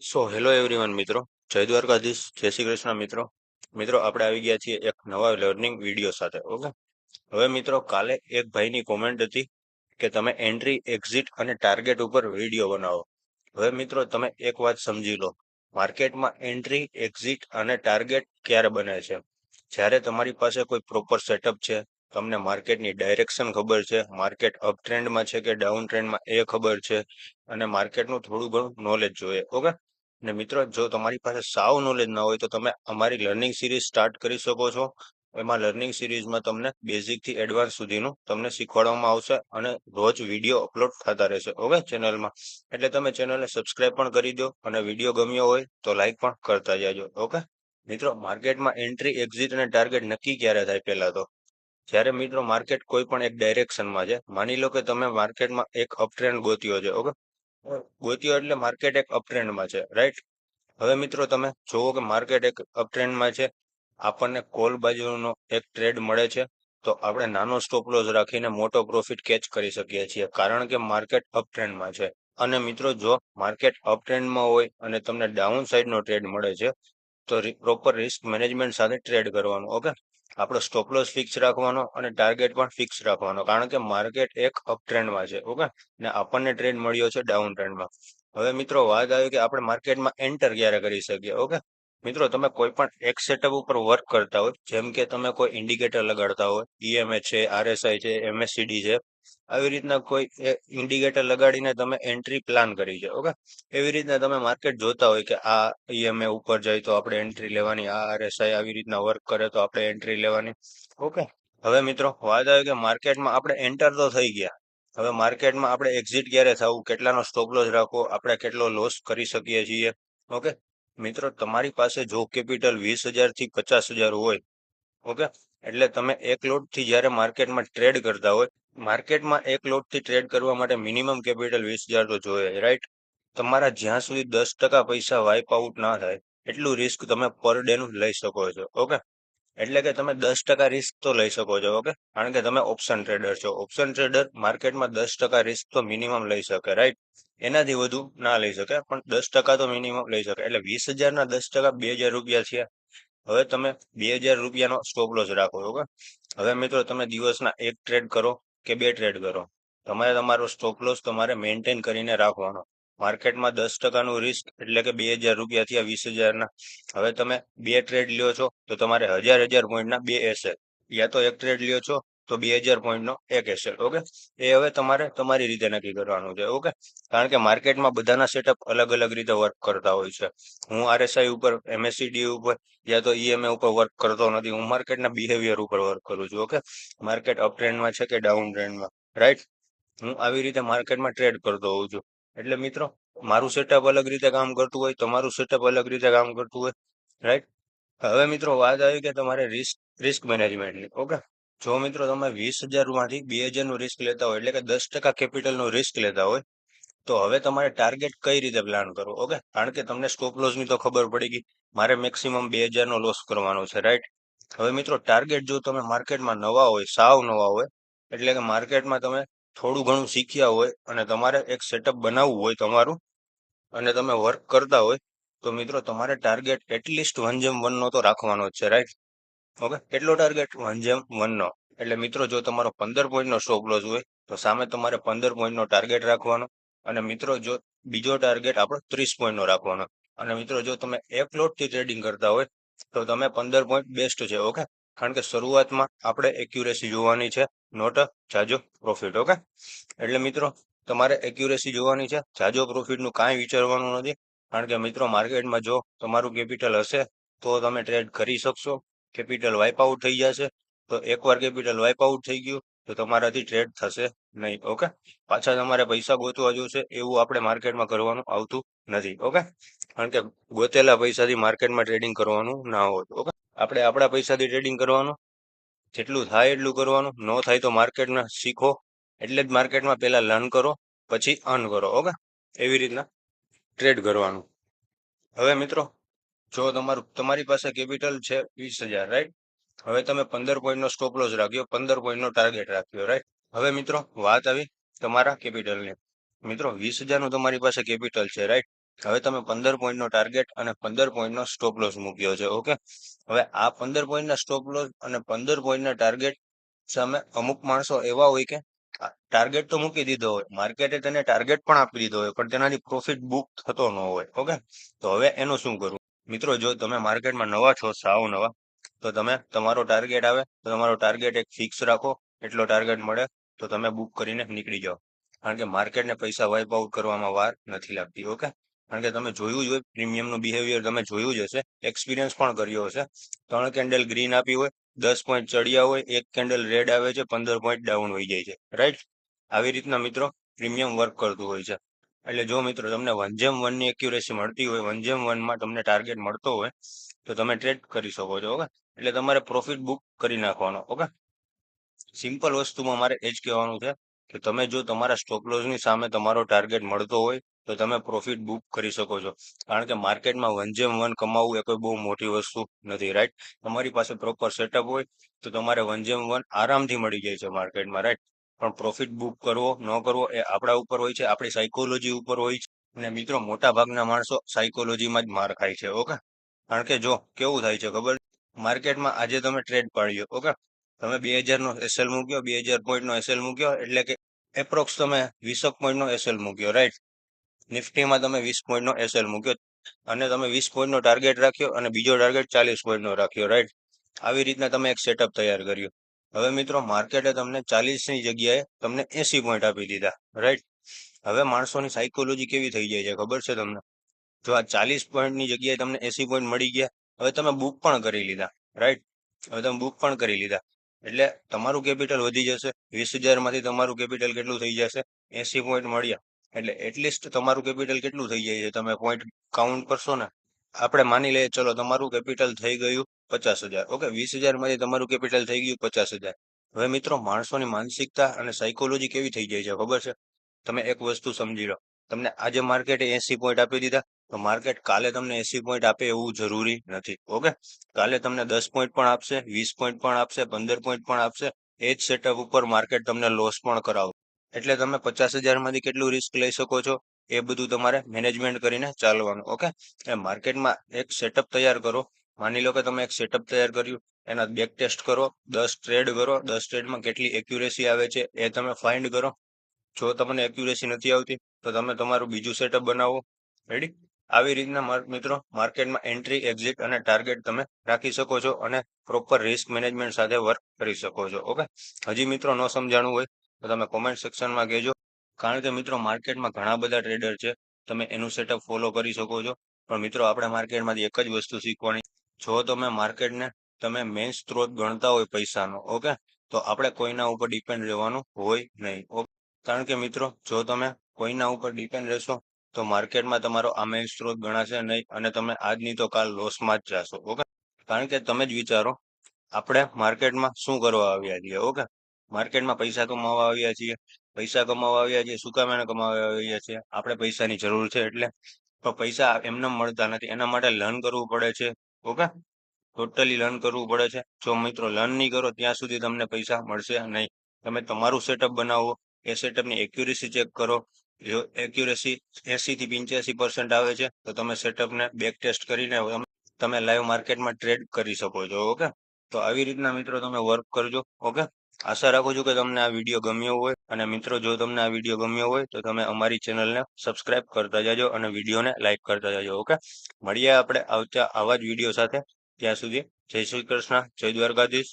Hello everyone મિત્રો, જય દ્વારકાધીશ, જય શ્રી કૃષ્ણ મિત્રો. મિત્રો આપણે આવી ગયા છીએ એક નવા લર્નિંગ વિડીયો સાથે. ઓકે, હવે મિત્રો કાલે એક ભાઈની કોમેન્ટ હતી કે તમે એન્ટ્રી, એક્ઝિટ અને ટાર્ગેટ ઉપર વિડીયો બનાવો. હવે મિત્રો તમે એક વાત સમજી લો, માર્કેટમાં એન્ટ્રી, એક્ઝિટ અને ટાર્ગેટ ક્યારે બને છે? જ્યારે તમારી પાસે કોઈ પ્રોપર સેટઅપ છે, તમને માર્કેટની ડાયરેક્શન ખબર છે, માર્કેટ અપ ટ્રેન્ડમાં છે કે ડાઉન ટ્રેન્ડમાં એ ખબર છે, અને માર્કેટનું થોડું ઘણું નોલેજ જોઈએ. ઓકે, ને મિત્રો જો તમારી પાસે સાવ નોલેજ ના હોય તો તમે અમારી લર્નિંગ સિરીઝ સ્ટાર્ટ કરી શકો છો. એમાં લર્નિંગ સિરીઝમાં તમને બેઝિક થી એડવાન્સ સુધીનું તમને શીખવાડવામાં આવશે અને રોજ વિડીયો અપલોડ થતા રહેશે. ઓકે, ચેનલમાં. એટલે તમે ચેનલને સબસ્ક્રાઇબ પણ કરી દો અને વિડીયો ગમ્યો હોય તો લાઈક પણ કરતા જાજો. ઓકે મિત્રો, માર્કેટમાં એન્ટ્રી, એક્ઝિટ અને ટાર્ગેટ નક્કી ક્યારે થાય? પહેલા તો જ્યારે મિત્રો માર્કેટ કોઈ પણ એક ડાયરેક્શનમાં છે, માની લો કે તમે માર્કેટમાં એક અપ ટ્રેન્ડ ગોત્યો છે. ઓકે, ગોત્યો એટલે માર્કેટ એક અપ ટ્રેન્ડમાં છે, રાઈટ? હવે મિત્રો તમે જોવો કે માર્કેટ એક અપ ટ્રેન્ડમાં છે, આપણને કોલ બાજુનો એક ટ્રેડ મળે છે, તો આપણે નાનો સ્ટોપ લોસ રાખીને મોટો પ્રોફિટ કેચ કરી શકીએ છીએ, કારણ કે માર્કેટ અપ ટ્રેન્ડમાં છે. અને મિત્રો જો માર્કેટ અપ ટ્રેન્ડમાં હોય અને તમને ડાઉન સાઈડનો ટ્રેડ મળે છે, તો પ્રોપર રિસ્ક મેનેજમેન્ટ સાથે ટ્રેડ કરવાનું. ઓકે, આપણો સ્ટોપ લોસ ફિક્સ રાખવાનો અને ટાર્ગેટ પણ ફિક્સ રાખવાનો, કારણ કે માર્કેટ એક અપ ટ્રેન્ડમાં છે. ઓકે, ને આપણને ટ્રેડ મળ્યો છે ડાઉન ટ્રેન્ડમાં. હવે મિત્રો વાત આવી કે આપણે માર્કેટમાં એન્ટર ક્યારે કરી શકીએ. ઓકે મિત્રો, તમે કોઈ પણ એક સેટઅપ ઉપર વર્ક કરતા હોય, જેમ કે તમે કોઈ ઇન્ડિકેટર લગાડતા હોય, ઈએમએ છે, આરએસઆઈ છે, એમએસસીડી છે, આવી રીતના કોઈ ઇન્ડિકેટર લગાડીને તમે એન્ટ્રી પ્લાન કરી છે. ઓકે, એવી રીતના તમે માર્કેટ જોતા હોય કે આ ઈએમએ ઉપર જાય તો આપણે એન્ટ્રી લેવાની, આ આરએસઆઈ આવી રીતના વર્ક કરે તો આપણે એન્ટ્રી લેવાની. ઓકે, હવે મિત્રો વાત આવી કે માર્કેટમાં આપણે એન્ટર તો થઈ ગયા, હવે માર્કેટમાં આપણે એક્ઝિટ ક્યારે થવું, કેટલાનો સ્ટોપ લોસ રાખવો, આપણે કેટલો લોસ કરી શકીએ છીએ. ઓકે મિત્રો, તમારી પાસે જો કેપિટલ 20,000 થી 50,000 હોય, ઓકે, એટલે તમે એક લોટ થી જ્યારે માર્કેટમાં ટ્રેડ કરતા હોય, માર્કેટમાં એક લોટ થી ટ્રેડ કરવા માટે મિનિમમ કેપિટલ 20,000 તો જોઈએ, રાઈટ? તમારા જ્યાં સુધી 10% પૈસા વાઇપ આઉટ ના થાય એટલું રિસ્ક તમે પર ડે નું લઈ શકો છો. ઓકે, એટલે કે તમે 10% રિસ્ક તો લઈ શકો છો. ઓકે, કારણ કે તમે ઓપ્શન ટ્રેડર છો. ઓપ્શન ટ્રેડર માર્કેટમાં 10% રિસ્ક તો મિનિમમ લઈ શકે, રાઈટ? એનાથી વધુ ના લઈ શકે, પણ 10% તો મિનિમમ લઈ શકે. એટલે 20,000 ના 10% 2,000 રૂપિયા થયા. હવે તમે 2,000 રૂપિયાનો સ્ટોપ લોસ રાખો. ઓકે, હવે મિત્રો તમે દિવસના એક ટ્રેડ કરો કે બે ટ્રેડ કરો, તમારે તમારો સ્ટોપ લોસ તમારે મેન્ટેન કરીને રાખવાનો. માર્કેટમાં 10%નું રિસ્ક એટલે કે 2,000 રૂપિયા થયા 20,000 ના. હવે તમે બે ટ્રેડ લ્યો છો તો તમારે 1,000 પોઈન્ટના બે એસેટ, યા તો એક ટ્રેડ લ્યો છો તો 2,000 પોઈન્ટનો એક એસેટ. ઓકે, એ હવે તમારે તમારી રીતે નક્કી કરવાનું છે. ઓકે, કારણ કે માર્કેટમાં બધાના સેટઅપ અલગ અલગ રીતે વર્ક કરતા હોય છે. હું આરએસઆઈ ઉપર, એમએસસીડી ઉપર યા તો ઈએમએ ઉપર વર્ક કરતો નથી. હું માર્કેટના બિહેવિયર ઉપર વર્ક કરું છું. ઓકે, માર્કેટ અપ ટ્રેન્ડમાં છે કે ડાઉન ટ્રેન્ડમાં, રાઈટ? હું આવી રીતે માર્કેટમાં ટ્રેડ કરતો હોઉં છું. એટલે મિત્રો મારું સેટઅપ અલગ રીતે કામ કરતું હોય, તમારું સેટઅપ અલગ રીતે કામ કરતું હોય, રાઈટ? હવે મિત્રો વાત આવી કે તમારે રિસ્ક મેનેજમેન્ટની. ઓકે, જો મિત્રો તમે 20,000 માંથી 2,000 નું રિસ્ક લેતા હોય, એટલે કે 10% કેપિટલ નું રિસ્ક લેતા હોય, તો હવે તમારે ટાર્ગેટ કઈ રીતે પ્લાન કરવો. ઓકે, કારણ કે તમને સ્ટોપ લોસ ની તો ખબર પડી ગઈ, મારે મેક્સિમમ 2,000 નો લોસ કરવાનો છે, રાઈટ? હવે મિત્રો ટાર્ગેટ જો તમે માર્કેટમાં નવા હોય, સાવ નવા હોય, એટલે કે માર્કેટમાં તમે થોડું ઘણું શીખ્યા હોય અને તમારે એક સેટઅપ બનાવવું હોય તમારું, અને તમે વર્ક કરતા હોય, તો મિત્રો તમારે ટાર્ગેટ એટલીસ્ટ 1:1 નો તો રાખવાનો જ છે, રાઈટ? ઓકે, કેટલો ટાર્ગેટ? 1:1 નો. એટલે મિત્રો જો તમારો 15 પોઈન્ટ નો સ્ટોપ લોસ હોય તો સામે તમારે 15 પોઈન્ટ નો ટાર્ગેટ રાખવાનો. અને મિત્રો જો બીજો ટાર્ગેટ આપણો 30 પોઈન્ટ નો રાખવાનો. અને મિત્રો જો તમે એક લોટ થી ટ્રેડિંગ કરતા હોય તો તમે 15 પોઈન્ટ બેસ્ટ છે. ઓકે, કારણ કે શરૂઆતમાં આપણે એક્યુરેસી જોવાની છે, નોટ જાજો પ્રોફિટ. ઓકે, એટલે મિત્રો તમારે એક્યુરેસી જોવાની છે, જાજો પ્રોફિટનું કાંઈ વિચારવાનું નથી. કારણ કે મિત્રો માર્કેટમાં જો તમારું કેપિટલ હશે તો તમે ટ્રેડ કરી શકશો. કેપિટલ વાઇપ આઉટ થઈ જશે તો એકવાર કેપિટલ વાઇપ આઉટ થઈ ગયું તો તમારાથી ટ્રેડ થશે નહીં. ઓકે, પાછા તમારે પૈસા ગોતવા જોશે, એવું આપણે માર્કેટમાં કરવાનું આવતું નથી. ઓકે, કારણ કે ગોતેલા પૈસાથી માર્કેટમાં ટ્રેડિંગ કરવાનું ના હોય. ઓકે, આપણે આપણા પૈસાથી ટ્રેડિંગ કરવાનું, જેટલું થાય એટલું કરવાનું, ન થાય તો માર્કેટમાં શીખો. એટલે જ માર્કેટમાં પહેલા લર્ન કરો પછી અર્ન કરો. ઓકે, એવી રીતના ટ્રેડ કરવાનું. હવે મિત્રો જો તમારી પાસે કેપિટલ છે 20,000, રાઈટ? હવે તમે 15 પોઈન્ટ નો સ્ટોપ લોસ રાખ્યો, 15 પોઈન્ટ નો ટાર્ગેટ રાખ્યો, રાઈટ? હવે મિત્રો વાત આવી તમારા કેપિટલની. મિત્રો 20,000 નું તમારી પાસે કેપિટલ છે, રાઈટ? હવે તમે 15 પોઈન્ટનો ટાર્ગેટ અને 15 પોઈન્ટનો સ્ટોપ લોસ મૂક્યો છે. ઓકે, હવે આ 15 પોઈન્ટના સ્ટોપ લોસ અને 15 પોઈન્ટના ટાર્ગેટ સામે અમુક માણસો એવા હોય કે ટાર્ગેટ તો મૂકી દીધો હોય, માર્કેટે તેને ટાર્ગેટ પણ આપી દીધો હોય, પણ તેનાથી પ્રોફિટ બુક થતો ન હોય. ઓકે, તો હવે એનું શું કરવું? મિત્રો, જો તમે માર્કેટમાં નવા છો, સાવ નવા, તો તમે તમારો ટાર્ગેટ આવે તો તમારો ટાર્ગેટ એક ફિક્સ રાખો. એટલો ટાર્ગેટ મળે તો તમે બુક કરીને નીકળી જાઓ, કારણ કે માર્કેટને પૈસા વાઇપ આઉટ કરવામાં વાર નથી લાગતી. ઓકે, કારણ કે તમે જોયું જ હોય, પ્રીમિયમનું બિહેવિયર તમે જોયું જ હશે, એક્સપિરિયન્સ પણ કર્યો હશે. 3 કેન્ડલ ગ્રીન આપી હોય, 10 પોઈન્ટ ચડ્યા હોય, એક કેન્ડલ રેડ આવે છે, 15 પોઈન્ટ ડાઉન હોઈ જાય છે. રાઈટ? આવી રીતના મિત્રો પ્રીમિયમ વર્ક કરતું હોય છે. એટલે જો મિત્રો તમને 1/1 ની એક્યુરેસી મળતી હોય, 1/1 માં તમને ટાર્ગેટ મળતો હોય, તો તમે ટ્રેડ કરી શકો છો. ઓકે, એટલે તમારે પ્રોફિટ બુક કરી નાખવાનો. ઓકે, સિમ્પલ વસ્તુમાં મારે એ જ કહેવાનું છે કે તમે જો તમારા સ્ટોપ લોસની સામે તમારો ટાર્ગેટ મળતો હોય તો તમે પ્રોફિટ બુક કરી શકો છો, કારણ કે માર્કેટમાં 1/1 કમાવવું એ કોઈ બહુ મોટી વસ્તુ નથી. રાઈટ? તમારી પાસે પ્રોપર સેટઅપ હોય તો તમારે 1/1 આરામથી મળી જાય છે માર્કેટમાં. રાઈટ? પણ પ્રોફિટ બુક કરવો ન કરવો એ આપણા ઉપર હોય છે, આપણી સાયકોલોજી ઉપર હોય છે. અને મિત્રો, મોટા ભાગના માણસો સાયકોલોજીમાં જ માર ખાય છે. ઓકે, કારણ કે જો કેવું થાય છે ખબર, માર્કેટમાં આજે તમે ટ્રેડ પાડ્યો. ઓકે, તમે 2000 નો એસએલ મૂક્યો, 2000 પોઈન્ટ નો એસએલ મૂક્યો, એટલે કે એપ્રોક્સ તમે 20 પોઈન્ટ નો એસએલ મૂક્યો. રાઈટ? નિફ્ટીમાં તમે 20 પોઈન્ટ નો એસએલ મૂક્યો અને તમે 20 પોઈન્ટ નો ટાર્ગેટ રાખ્યો અને બીજો ટાર્ગેટ 40 પોઈન્ટ નો રાખ્યો. રાઈટ? આવી રીતના તમે એક સેટઅપ તૈયાર કર્યું. હવે મિત્રો, માર્કેટે તમને 40 ની જગ્યાએ તમને 80 પોઈન્ટ આપી દીધા. રાઈટ? હવે માણસોની સાયકોલોજી કેવી થઈ જાય છે ખબર છે તમને? જો આ 40 પોઈન્ટની જગ્યાએ તમને 80 પોઈન્ટ મળી ગયા, હવે તમે બુક પણ કરી લીધા. રાઈટ? હવે તમે બુક પણ કરી લીધા, એટલે તમારું કેપિટલ વધી જશે. 20,000 માંથી તમારું કેપિટલ કેટલું થઈ જશે? 80 પોઈન્ટ મળ્યા, એટલે એટલીસ્ટ તમારું કેપિટલ કેટલું થઈ જાય છે? તમે પોઈન્ટ કાઉન્ટ કરશો ને. આપણે માની લઈએ, ચલો તમારું કેપિટલ થઈ ગયું 50,000. ઓકે, 20,000 માંથી તમારું કેપિટલ થઈ ગયું 50,000. હવે મિત્રો, માણસોની માનસિકતા અને સાયકોલોજી કેવી થઈ જાય છે ખબર છે? તમે એક વસ્તુ સમજી લો, તમને આજે માર્કેટે 80 પોઈન્ટ આપી દીધા, તો માર્કેટ કાલે તમને 80 પોઈન્ટ આપે એવું જરૂરી નથી. ઓકે, કાલે તમને 10 પોઈન્ટ પણ આપશે, 20 પોઈન્ટ પણ આપશે, 15 પોઈન્ટ પણ આપશે. એ જ સેટઅપ ઉપર માર્કેટ તમને લોસ પણ કરાવશે. એટલે તમે 50,000 માંથી કેટલું રિસ્ક લઈ શકો છો, એ બધું તમારે મેનેજમેન્ટ કરીને ચાલવાનું. ઓકે, માર્કેટમાં એક સેટઅપ તૈયાર કરો. માની લો કે તમે એક સેટઅપ તૈયાર કર્યું, એના બેક ટેસ્ટ કરો, 10 ટ્રેડ કરો, 10 ટ્રેડમાં કેટલી એક્યુરેસી આવે છે એ તમે ફાઇન્ડ કરો. જો તમને એક્યુરેસી નથી આવતી તો તમે તમારું બીજું સેટઅપ બનાવો. રેડી? આવી રીતના મિત્રો માર્કેટમાં એન્ટ્રી, એક્ઝિટ અને ટાર્ગેટ તમે રાખી શકો છો અને પ્રોપર રિસ્ક મેનેજમેન્ટ સાથે વર્ક કરી શકો છો. ઓકે, હજી મિત્રો ન સમજાણું હોય તો તમે કોમેન્ટ સેક્શનમાં કહેજો, કારણ કે મિત્રો માર્કેટમાં ઘણા બધા ટ્રેડર છે, તમે એનું સેટઅપ ફોલો કરી શકો છો. પણ મિત્રો, આપણે માર્કેટમાંથી એક જ વસ્તુ શીખવાની, જો તમે માર્કેટને તમે મેઇન સ્ત્રોત ગણતા હોય પૈસાનો, ઓકે, તો આપણે કોઈના ઉપર ડિપેન્ડ રહેવાનું હોય નહીં. કારણ કે મિત્રો, જો તમે કોઈના ઉપર ડિપેન્ડ રહેશો તો માર્કેટમાં તમારો આ મેઇન સ્ત્રોત ગણાશે નહીં અને તમે આજની તો કાલ લોસમાં જ જશો. ઓકે, કારણ કે તમે જ વિચારો, આપણે માર્કેટમાં શું કરવા આવ્યા છીએ? ઓકે, માર્કેટમાં પૈસા કમાવા આવ્યા છીએ. પૈસા કમાવા આવ્યા છીએ, શું કામ એને કમાવા આવ્યા છીએ? આપણે પૈસાની જરૂર છે એટલે. તો પૈસા એમને મળતા નથી, એના માટે લર્ન કરવું પડે છે. ઓકે, ટોટલી લર્ન કરવું પડે છે. જો મિત્રો લર્ન નહીં કરો ત્યાં સુધી તમને પૈસા મળશે નહીં. તમે તમારું સેટઅપ બનાવો, એ સેટઅપની એક્યુરેસી ચેક કરો. જો એક્યુરેસી 80 થી 85% આવે છે તો તમે સેટઅપને બેક ટેસ્ટ કરીને તમે લાઈવ માર્કેટમાં ટ્રેડ કરી શકો છો. ઓકે, તો આવી રીતના મિત્રો તમે વર્ક કરજો. ઓકે, આશા રાખું છું કે તમને આ વિડીયો ગમ્યો હોય, અને મિત્રો જો તમને આ વિડીયો ગમ્યો હોય તો તમે અમારી ચેનલને સબસ્ક્રાઇબ કરતા જાજો અને વિડીયોને લાઈક કરતા જાજો. ઓકે, મળીએ આપણે આવતા આવા જ વિડીયો સાથે. ત્યાં સુધી જય શ્રી કૃષ્ણ, જય દ્વારકાધીશ.